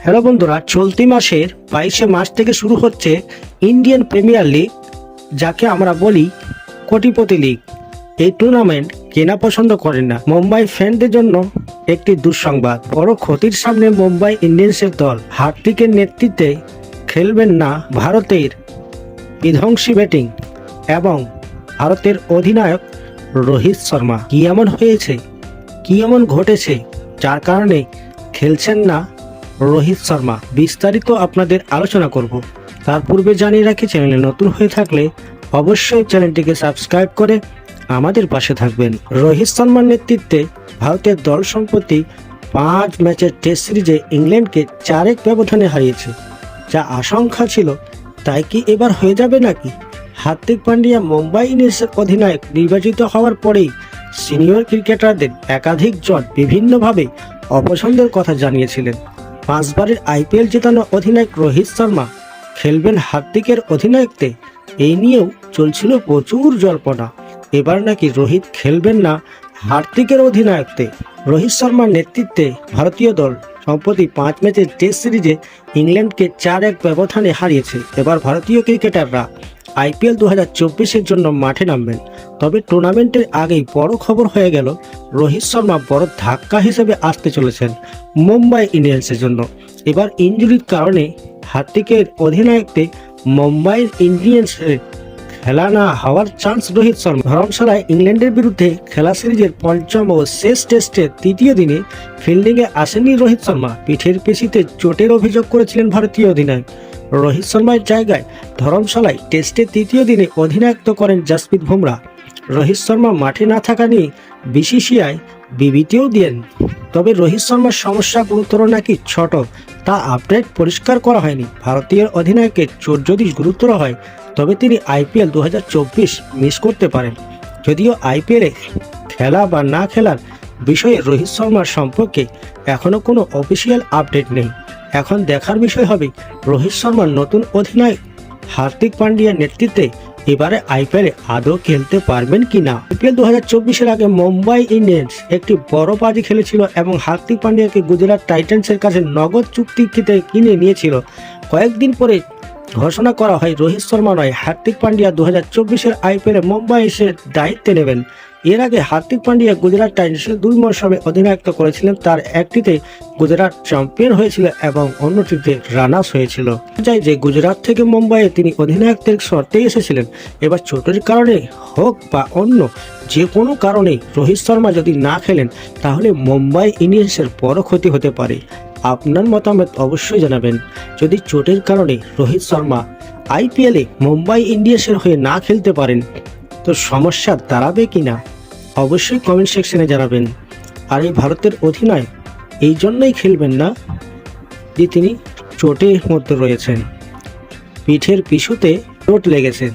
Hello বন্ধুরা, চলতি মাসের 22শে মার্চ থেকে শুরু হচ্ছে ইন্ডিয়ান প্রিমিয়ার লিগ, যাকে আমরা বলি কোটিপতি লিগ। এই টুর্নামেন্ট কেনা পছন্দ করেন না মুম্বাই ফ্যানদের জন্য একটি দুঃসংবাদ। বড় ক্ষতির সামনে মুম্বাই ইন্ডিয়ান্সের দল। হার্দিকের নেতৃত্বে খেলবেন না ভারতের বিধ্বংসী ব্যাটিং এবং ভারতের অধিনায়ক রোহিত শর্মা। কি এমন হয়েছে, কি এমন ঘটেছে যার কারণে খেলছেন না রোহিত শর্মা? বিস্তারিত আপনাদের আলোচনা করব। তার পূর্বে জানিয়ে রাখি, চ্যানেলে নতুন হয়ে থাকলে অবশ্যই চ্যানেলটিকে সাবস্ক্রাইব করে আমাদের পাশে থাকবেন। রোহিত শর্মার নেতৃত্বে ভারতের দল সম্প্রতি 5 ম্যাচের টেস্ট সিরিজে ইংল্যান্ডকে 4-1 ব্যবধানে হারিয়েছে। যা আশঙ্কা ছিল তাই কি এবার হয়ে যাবে নাকি? হার্দিক পান্ডিয়া মুম্বাই ইন্ডিয়ান্সের অধিনায়ক নির্বাচিত হওয়ার পরেই সিনিয়র ক্রিকেটারদের একাধিক জন বিভিন্নভাবে অপছন্দের কথা জানিয়েছিলেন। 5 বারের আইপিএল জেতানো অধিনায়ক রোহিত শর্মা খেলবেন হার্দিকের অধিনায়কত্বে, এই নিয়েও চলছিল প্রচুর জল্পনা। এবার নাকি রোহিত খেলবেন না হার্দিকের অধিনায়কত্বে। রোহিত শর্মার নেতৃত্বে ভারতীয় দল সম্প্রতি 5 ম্যাচের টেস্ট সিরিজে ইংল্যান্ডকে 4-1 ব্যবধানে হারিয়েছে। এবার ভারতীয় ক্রিকেটাররা আইপিএল 2024-এর জন্য মাঠে নামবেন। তবে টুর্নামেন্টের আগেই বড় খবর হয়ে গেল, রোহিত শর্মা বড় ধাক্কা হিসেবে আসতে চলেছেন মুম্বাই ইন্ডিয়ান্সের জন্য। এবার ইনজুরির কারণে হার্দিকের অধিনায়কত্বে মুম্বাই ইন্ডিয়ান্সের খেলা না হওয়ার চান্স রোহিত শর্মা। ধর্মশালায় ইংল্যান্ডের বিরুদ্ধে খেলা সিরিজের 5ম ও শেষ টেস্টের 3য় দিনে ফিল্ডিংয়ে আসেননি রোহিত শর্মা। পিঠের পেশিতে চোটের অভিযোগ করেছিলেন ভারতীয় অধিনায়ক। রোহিত শর্মার জায়গায় ধর্মশালায় টেস্টের 3য় দিনে অধিনায়কত্ব করেন জসপ্রীত বুমরা। রোহিত শর্মা মাঠে না থাকা নিয়ে বিসিসিআই বিবৃতিও দেন। তবে রোহিত শর্মার সমস্যা গুরুতর নাকি ছোট তা আপডেট পরিষ্কার করা হয়নি। ভারতীয় অধিনায়কের চোট যদি গুরুতর হয় তবে তিনি আইপিএল 2024 মিস করতে পারেন। যদিও আইপিএলে খেলা বা না খেলার বিষয়ে রোহিত শর্মার সম্পর্কে এখনও কোনো অফিসিয়াল আপডেট নেই। এখন দেখার বিষয় হবে রোহিত শর্মার নতুন অধিনায়ক হার্দিক পান্ডিয়ার নেতৃত্বে এবারে আইপিএলে আদৌ খেলতে পারবেন কিনা। আইপিএল 2024-এর আগে মুম্বাই ইন্ডিয়ান্স একটি বড় বাজি খেলেছিল এবং হার্দিক পান্ডিয়াকে গুজরাট টাইটান্সের কাছে নগদ চুক্তিতে কিনে নিয়েছিল। কয়েকদিন পরে ঘোষণা করা হয় রোহিত শর্মা নয়, হার্দিক পান্ডিয়া 2024-এর আইপিএলে মুম্বাই এসে দায়িত্বে নেবেন। এর আগে হার্দিক পান্ডিয়া গুজরাট টাইটান্সের 2 মৌসুমে অধিনায়কত্ব করেছিলেন। তার একটিতে গুজরাট চ্যাম্পিয়ন হয়েছিল এবং অন্যটিতে রানার্স হয়েছিল। যাই যে গুজরাট থেকে মুম্বাইয়ে তিনি অধিনায়কত্বের শর্তে এসেছিলেন। এবার চোটের কারণে হোক বা অন্য যে কোনো কারণে রোহিত শর্মা যদি না খেলেন তাহলে মুম্বাই ইন্ডিয়ান্সের বড় ক্ষতি হতে পারে। আপনার মতামত অবশ্যই জানাবেন। যদি চোটের কারণে রোহিত শর্মা আইপিএলে মুম্বাই ইন্ডিয়ান্সের হয়ে না খেলতে পারেন তো সমস্যা দাঁড়াবে কিনা অবশ্যই কমেন্ট সেকশনে জানাবেন। আর এই ভারতের অধিনায়ক এই জন্যই খেলবেন না যে তিনি চোটের মধ্যে রয়েছেন, পিঠের পিছুতে চোট লেগেছেন।